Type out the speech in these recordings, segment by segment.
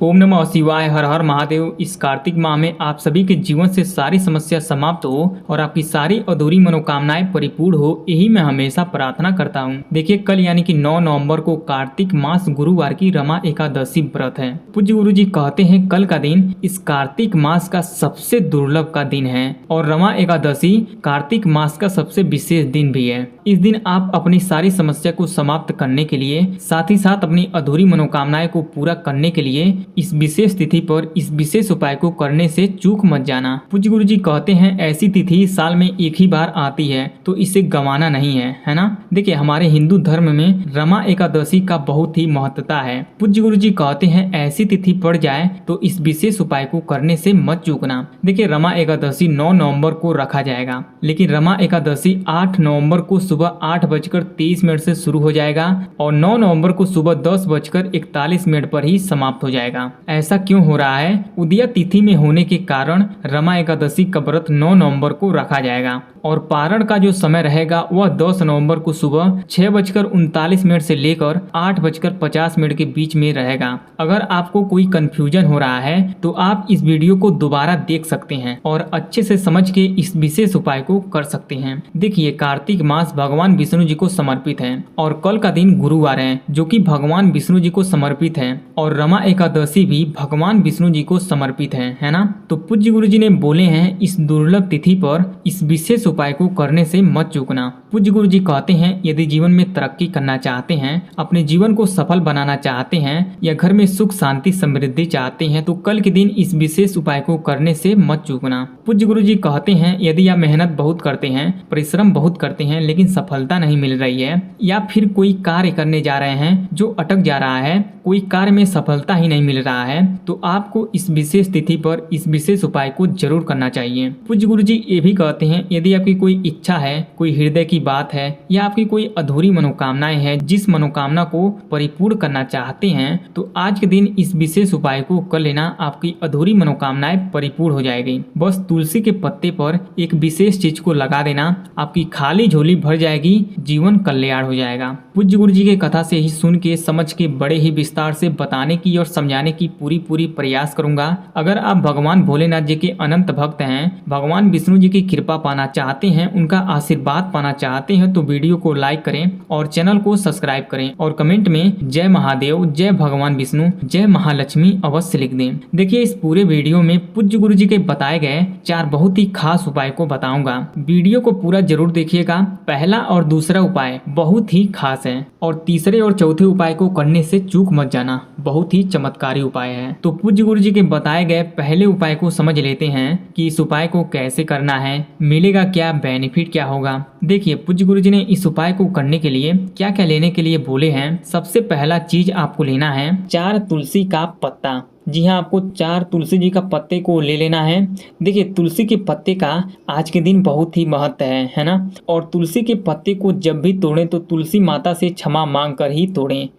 ओम नमः शिवाय, हर हर महादेव। इस कार्तिक माह में आप सभी के जीवन से सारी समस्या समाप्त हो और आपकी सारी अधूरी मनोकामनाएं परिपूर्ण हो, यही मैं हमेशा प्रार्थना करता हूं। देखिए, कल यानी कि 9 नवंबर को कार्तिक मास गुरुवार की रमा एकादशी व्रत है। पूज्य गुरु जी कहते हैं कल का दिन इस कार्तिक मास का सबसे दुर्लभ का दिन है और रमा एकादशी कार्तिक मास का सबसे विशेष दिन भी है। इस दिन आप अपनी सारी समस्या को समाप्त करने के लिए, साथ ही साथ अपनी अधूरी मनोकामनाएं को पूरा करने के लिए इस विशेष तिथि पर इस विशेष उपाय को करने से चूक मत जाना। पूज्य गुरु जी कहते हैं ऐसी तिथि साल में एक ही बार आती है तो इसे गंवाना नहीं है ना। देखिए, हमारे हिंदू धर्म में रमा एकादशी का बहुत ही महत्वता है। पूज्य गुरु जी कहते हैं ऐसी तिथि पड़ जाए तो इस विशेष उपाय को करने से मत चूकना। देखिए, रमा एकादशी 9 नवंबर को रखा जाएगा, लेकिन रमा एकादशी 8 नवंबर को सुबह 8:23 से शुरू हो जाएगा और 9 नवंबर को सुबह 10:41 पर ही समाप्त हो जाएगा। ऐसा क्यों हो रहा है? उदया तिथि में होने के कारण रमा एकादशी का व्रत 9 नवंबर को रखा जाएगा और पारण का जो समय रहेगा वह 10 नवंबर को सुबह 6:39 से लेकर 8:50 के बीच में रहेगा। अगर आपको कोई कंफ्यूजन हो रहा है तो आप इस वीडियो को दोबारा देख सकते हैं और अच्छे से समझ के इस विशेष उपाय को कर सकते हैं। देखिए, कार्तिक मास भगवान विष्णु जी को समर्पित है और कल का दिन गुरुवार है जो कि भगवान विष्णु जी को समर्पित है और रमा एकादशी भी भगवान विष्णु जी को समर्पित है ना। तो पूज्य गुरु जी ने बोले हैं इस दुर्लभ तिथि पर इस विशेष उपाय को करने से मत चूकना। पूज्य गुरु जी कहते हैं यदि जीवन में तरक्की करना चाहते हैं, अपने जीवन को सफल बनाना चाहते हैं या घर में सुख शांति समृद्धि चाहते हैं तो कल के दिन इस विशेष उपाय को करने से मत चूकना। पूज्य गुरु जी कहते हैं यदि आप मेहनत बहुत करते हैं, परिश्रम बहुत करते हैं लेकिन सफलता नहीं मिल रही है, या फिर कोई कार्य करने जा रहे हैं जो अटक जा रहा है, कोई कार्य में सफलता ही नहीं मिल रहा है, तो आपको इस विशेष तिथि पर इस विशेष उपाय को जरूर करना चाहिए। पूज्य गुरु जी ये भी कहते हैं यदि आपकी कोई इच्छा है, कोई हृदय की बात है या आपकी कोई अधूरी मनोकामनाएं है, जिस मनोकामना को परिपूर्ण करना चाहते हैं, तो आज के दिन इस विशेष उपाय को कर लेना, आपकी अधूरी मनोकामनाएं परिपूर्ण हो जाएगी। बस तुलसी के पत्ते पर एक विशेष चीज को लगा देना, आपकी खाली झोली भर जाएगी, जीवन कल्याण हो जाएगा। पूज्य गुरु जी के कथा से ही सुन के समझ के बड़े ही विस्तार से बताने की और समझाने की पूरी प्रयास करूंगा। अगर आप भगवान भोलेनाथ जी के अनंत भक्त हैं, भगवान विष्णु जी की कृपा पाना चाहते हैं, उनका आशीर्वाद पाना चाहते हैं तो वीडियो को लाइक करें और चैनल को सब्सक्राइब करें और कमेंट में जय महादेव, जय भगवान विष्णु, जय महालक्ष्मी अवश्य लिख दें। देखिए, इस पूरे वीडियो में पूज्य गुरु जी के बताए गए 4 बहुत ही खास उपाय को बताऊंगा। वीडियो को पूरा जरूर देखिएगा। पहला और दूसरा उपाय बहुत ही खास है और तीसरे और चौथे उपाय को करने से चूक मत जाना, बहुत ही चमत्कारी उपाय है। तो पूज्य गुरु जी के बताए गए पहले उपाय को समझ लेते हैं कि इस उपाय को कैसे करना है, मिलेगा क्या, बेनिफिट क्या होगा। देखिए, पूज्य गुरु जी ने इस उपाय को करने के लिए क्या क्या लेने के लिए बोले हैं। सबसे पहला चीज आपको लेना है 4 तुलसी का पत्ता। जी हाँ, आपको 4 तुलसी जी का पत्ते को ले लेना है। देखिए, तुलसी के पत्ते का आज के दिन बहुत ही महत्व है ना। और तुलसी के पत्ते को जब भी तोड़ें तो तुलसी माता से क्षमा मांग कर ही तोड़ें,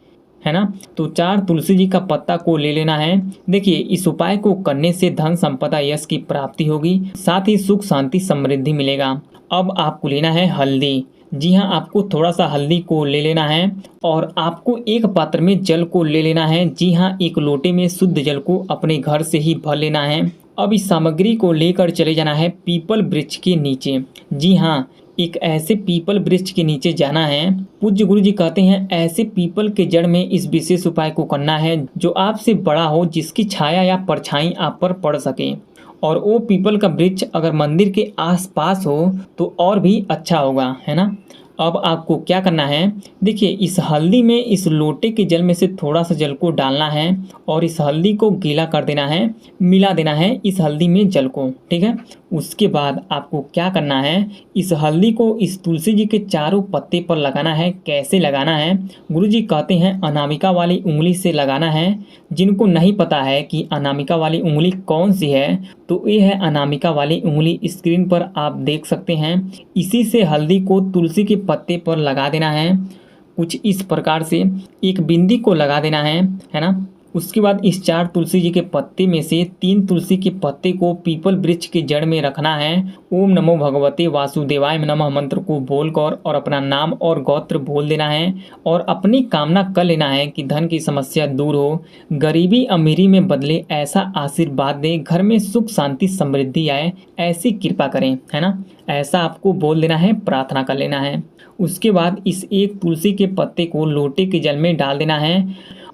है ना। तो 4 तुलसी जी का पत्ता को ले लेना है। देखिए, इस उपाय को करने से धन संपदा यश की प्राप्ति होगी, साथ ही सुख शांति समृद्धि मिलेगा। अब आपको लेना है हल्दी। जी हाँ, आपको थोड़ा सा हल्दी को ले लेना है और आपको एक पात्र में जल को ले लेना है। जी हाँ, एक लोटे में शुद्ध जल को अपने घर से ही भर लेना है। अब इस सामग्री को लेकर चले जाना है पीपल वृक्ष के नीचे। जी हाँ, एक ऐसे पीपल वृक्ष के नीचे जाना है। पूज्य गुरु जी कहते हैं ऐसे पीपल के जड़ में इस विशेष उपाय को करना है जो आपसे बड़ा हो, जिसकी छाया या परछाई आप पर पड़ सके। और वो पीपल का वृक्ष अगर मंदिर के आसपास हो तो और भी अच्छा होगा, है ना। अब आपको क्या करना है, देखिए, इस हल्दी में इस लोटे के जल में से थोड़ा सा जल को डालना है और इस हल्दी को गीला कर देना है, मिला देना है इस हल्दी में जल को, ठीक है। उसके बाद आपको क्या करना है, इस हल्दी को इस तुलसी जी के चारों पत्ते पर लगाना है। कैसे लगाना है? गुरुजी कहते हैं अनामिका वाली उंगली से लगाना है। जिनको नहीं पता है कि अनामिका वाली उंगली कौन सी है, तो ये है अनामिका वाली उंगली, स्क्रीन पर आप देख सकते हैं। इसी से हल्दी को तुलसी के पत्ते पर लगा देना है। कुछ इस प्रकार से एक बिंदी को लगा देना है ना। उसके बाद इस 4 तुलसी जी के पत्ते में से 3 तुलसी के पत्ते को पीपल वृक्ष के जड़ में रखना है। ओम नमो भगवते वासुदेवाय नमः मंत्र को बोलकर और अपना नाम और गोत्र बोल देना है और अपनी कामना कर लेना है कि धन की समस्या दूर हो, गरीबी अमीरी में बदले, ऐसा आशीर्वाद दे, घर में सुख शांति समृद्धि आए, ऐसी कृपा करें, है ना। ऐसा आपको बोल देना है, प्रार्थना कर लेना है। उसके बाद इस 1 तुलसी के पत्ते को लोटे के जल में डाल देना है,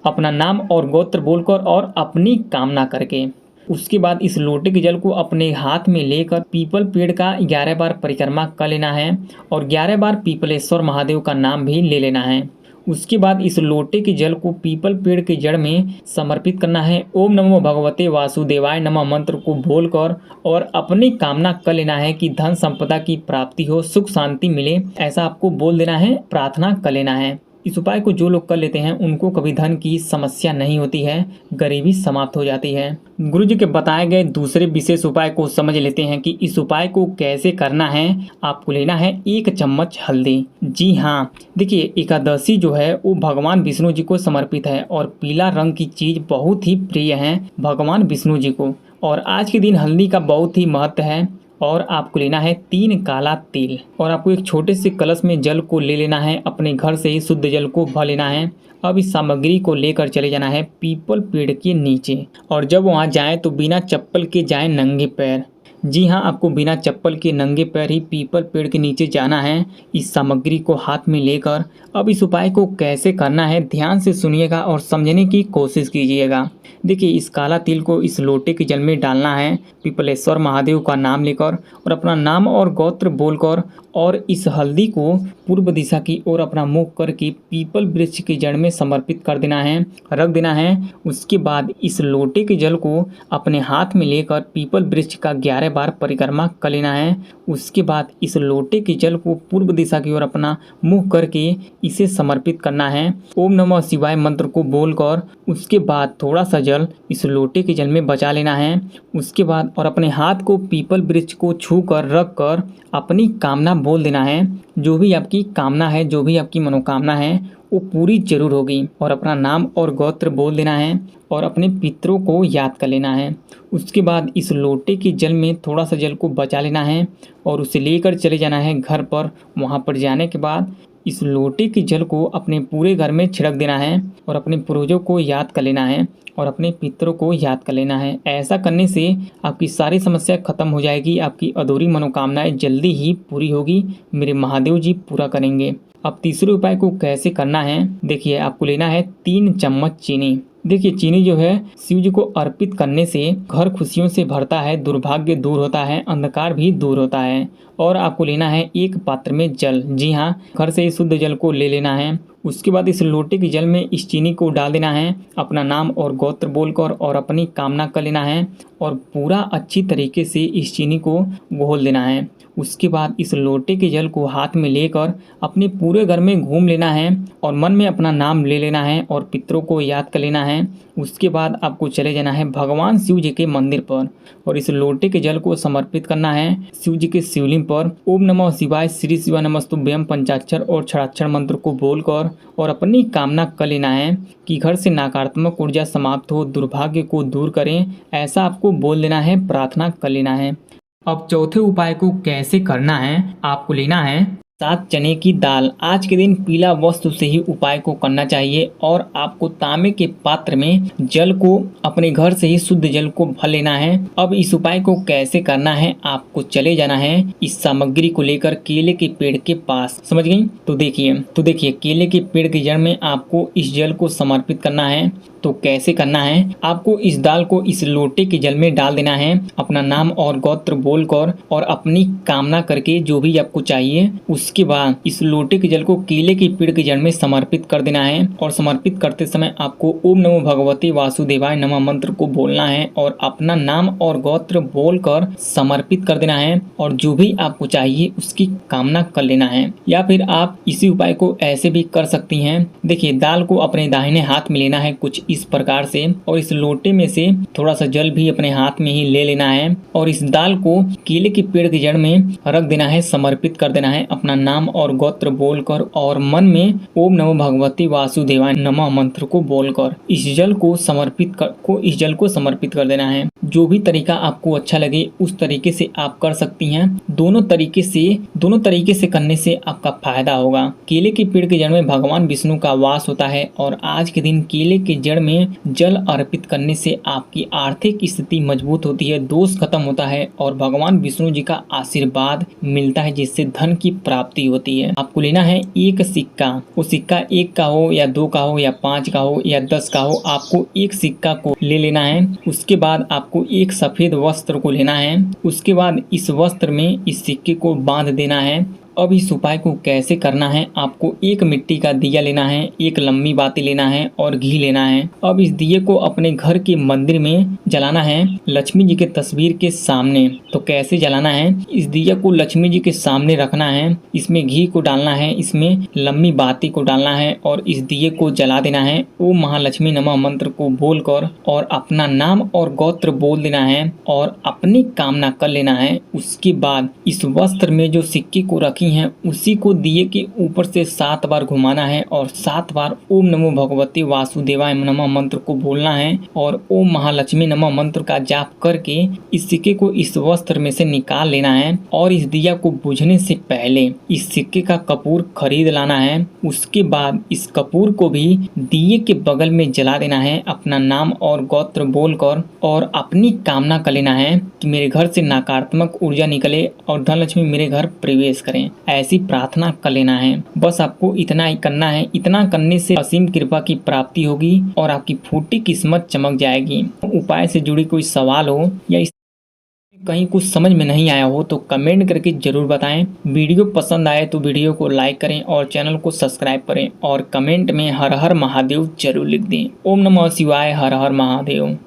अपना नाम और गोत्र बोलकर और अपनी कामना करके। उसके बाद इस लोटे के जल को अपने हाथ में लेकर पीपल पेड़ का 11 बार परिक्रमा कर लेना है और 11 बार पीपलेश्वर महादेव का नाम भी ले लेना है। उसके बाद इस लोटे के जल को पीपल पेड़ के जड़ में समर्पित करना है। ओम नमो भगवते वासुदेवाय नमः मंत्र को बोलकर और अपनी कामना कर लेना है कि धन संपदा की प्राप्ति हो, सुख शांति मिले, ऐसा आपको बोल देना है, प्रार्थना कर लेना है। इस उपाय को जो लोग कर लेते हैं उनको कभी धन की समस्या नहीं होती है, गरीबी समाप्त हो जाती है। गुरु जी के बताए गए दूसरे विशेष उपाय को समझ लेते हैं कि इस उपाय को कैसे करना है। आपको लेना है 1 चम्मच हल्दी। जी हाँ, देखिए एकादशी जो है वो भगवान विष्णु जी को समर्पित है और पीला रंग की चीज बहुत ही प्रिय है भगवान विष्णु जी को, और आज के दिन हल्दी का बहुत ही महत्व है। और आपको लेना है 3 काला तिल और आपको एक छोटे से कलश में जल को ले लेना है, अपने घर से ही शुद्ध जल को भर लेना है। अब इस सामग्री को लेकर चले जाना है पीपल पेड़ के नीचे और जब वहाँ जाएं तो बिना चप्पल के जाएं, नंगे पैर। जी हाँ, आपको बिना चप्पल के नंगे पैर ही पीपल पेड़ के नीचे जाना है इस सामग्री को हाथ में लेकर। अब इस उपाय को कैसे करना है ध्यान से सुनिएगा और समझने की कोशिश कीजिएगा। देखिए इस काला तिल को इस लोटे के जल में डालना है, पीपलेश्वर महादेव का नाम लेकर और अपना नाम और गोत्र बोलकर, और इस हल्दी को पूर्व दिशा की ओर अपना मुख करके पीपल वृक्ष के जड़ में समर्पित कर देना है, रख देना है। उसके बाद इस लोटे के जल को अपने हाथ में लेकर पीपल वृक्ष का 11 बार परिक्रमा कर लेना है। उसके बाद इस लोटे के जल को पूर्व दिशा की ओर अपना मुख करके इसे समर्पित करना है, ओम नमः शिवाय मंत्र को बोलकर। उसके बाद थोड़ा सा जल इस लोटे के जल में बचा लेना है। उसके बाद और अपने हाथ को पीपल वृक्ष को छू कर रख कर अपनी कामना बोल देना है। जो भी आपकी कामना है, जो भी आपकी मनोकामना है वो पूरी जरूर होगी, और अपना नाम और गोत्र बोल देना है और अपने पितरों को याद कर लेना है। उसके बाद इस लोटे के जल में थोड़ा सा जल को बचा लेना है और उसे लेकर चले जाना है घर पर। वहाँ पर जाने के बाद इस लोटे के जल को अपने पूरे घर में छिड़क देना है और अपने पूर्वजों को याद कर लेना है और अपने पितरों को याद कर लेना है। ऐसा करने से आपकी सारी समस्या खत्म हो जाएगी, आपकी अधूरी मनोकामनाएं जल्दी ही पूरी होगी, मेरे महादेव जी पूरा करेंगे। अब तीसरे उपाय को कैसे करना है देखिए, आपको लेना है 3 चम्मच चीनी। देखिए चीनी जो है शिव जी को अर्पित करने से घर खुशियों से भरता है, दुर्भाग्य दूर होता है, अंधकार भी दूर होता है। और आपको लेना है 1 पात्र में जल। जी हाँ, घर से ही शुद्ध जल को ले लेना है। उसके बाद इस लोटे के जल में इस चीनी को डाल देना है, अपना नाम और गोत्र बोलकर और अपनी कामना कर लेना है और पूरा अच्छी तरीके से इस चीनी को घोल देना है। उसके बाद इस लोटे के जल को हाथ में लेकर अपने पूरे घर में घूम लेना है और मन में अपना नाम ले लेना है और पितरों को याद कर लेना है। उसके बाद आपको चले जाना है भगवान शिव जी के मंदिर पर और इस लोटे के जल को समर्पित करना है शिव जी के शिवलिंग पर। ओम नमः शिवाय, श्री शिवाय नमस्तुभ्यम पंचाक्षर और छड़ाक्षर मंत्र को बोलकर और अपनी कामना कर लेना है कि घर से नकारात्मक ऊर्जा समाप्त हो, दुर्भाग्य को दूर करें, ऐसा आपको बोल लेना है, प्रार्थना कर लेना है। अब चौथे उपाय को कैसे करना है, आपको लेना है 7 चने की दाल। आज के दिन पीला वस्त्र से ही उपाय को करना चाहिए और आपको तांबे के पात्र में जल को अपने घर से ही शुद्ध जल को भर लेना है। अब इस उपाय को कैसे करना है, आपको चले जाना है इस सामग्री को लेकर केले के पेड़ के पास। समझ गई? तो देखिए केले के पेड़ की जड़ में आपको इस जल को समर्पित करना है। तो कैसे करना है, आपको इस दाल को इस लोटे के जल में डाल देना है, अपना नाम और गोत्र बोलकर और अपनी कामना करके जो भी आपको चाहिए। उसके बाद इस लोटे के जल को केले के पेड़ के जड़ में समर्पित कर देना है और समर्पित करते समय आपको ओम नमो भगवते वासुदेवाय नमः मंत्र को बोलना है और अपना नाम और गोत्र बोलकर समर्पित कर देना है और जो भी आपको चाहिए उसकी कामना कर लेना है। या फिर आप इसी उपाय को ऐसे भी कर सकती हैं। देखिए दाल को अपने दाहिने हाथ में लेना है, कुछ इस प्रकार से, और इस लोटे में से थोड़ा सा जल भी अपने हाथ में ही ले लेना है और इस दाल को केले के पेड़ की जड़ में रख देना है, समर्पित कर देना है अपना नाम और गोत्र बोलकर और मन में ओम नमो भगवती वासुदेवाय नमः मंत्र को बोलकर इस जल को समर्पित कर देना है। जो भी तरीका आपको अच्छा लगे उस तरीके से आप कर सकती हैं। दोनों तरीके से करने से आपका फायदा होगा। केले के पेड़ के जड़ में भगवान विष्णु का वास होता है और आज के दिन केले के जड़ में जल अर्पित करने से आपकी आर्थिक स्थिति मजबूत होती है, दोष खत्म होता है और भगवान विष्णु जी का आशीर्वाद मिलता है, जिससे धन की प्राप्ति होती है। आपको लेना है एक सिक्का। वो सिक्का 1 का हो या 2 का हो या 5 का हो या 10 का हो, आपको एक सिक्का को ले लेना है। उसके बाद आपको एक सफेद वस्त्र को लेना है। उसके बाद इस वस्त्र में इस सिक्के को बांध देना है। अब इस उपाय को कैसे करना है, आपको एक मिट्टी का दिया लेना है, एक लंबी बाती लेना है और घी लेना है। अब इस दिए को अपने घर के मंदिर में जलाना है, लक्ष्मी जी के तस्वीर के सामने। तो कैसे जलाना है, इस दिया को लक्ष्मी जी के सामने रखना है, इसमें घी को डालना है, इसमें लंबी बाती को डालना है और इस दिए को जला देना है। ओम महालक्ष्मी नमः मंत्र को बोलकर और अपना नाम और गोत्र बोल देना है और अपनी कामना कर लेना है। उसके बाद इस वस्त्र में जो सिक्के को रखी हैं उसी को दिए के ऊपर से 7 बार घुमाना है और 7 बार ओम नमो भगवते वासुदेवाय नमः मंत्र को बोलना है और ओम महालक्ष्मी नमः मंत्र का जाप करके इस सिक्के को इस वस्त्र में से निकाल लेना है और इस दिया को बुझने से पहले इस सिक्के का कपूर खरीद लाना है। उसके बाद इस कपूर को भी दिए के बगल में जला देना है, अपना नाम और गोत्र बोलकर और अपनी कामना कर लेना है कि मेरे घर से नकारात्मक ऊर्जा निकले और धनलक्ष्मी मेरे घर प्रवेश करें। ऐसी प्रार्थना कर लेना है। बस आपको इतना ही करना है। इतना करने से असीम कृपा की प्राप्ति होगी और आपकी फूटी किस्मत चमक जाएगी। उपाय से जुड़ी कोई सवाल हो या इस कहीं कुछ समझ में नहीं आया हो तो कमेंट करके जरूर बताएं। वीडियो पसंद आए तो वीडियो को लाइक करें और चैनल को सब्सक्राइब करें और कमेंट में हर हर महादेव जरूर लिख दें। ओम नमः शिवाय, हर हर महादेव।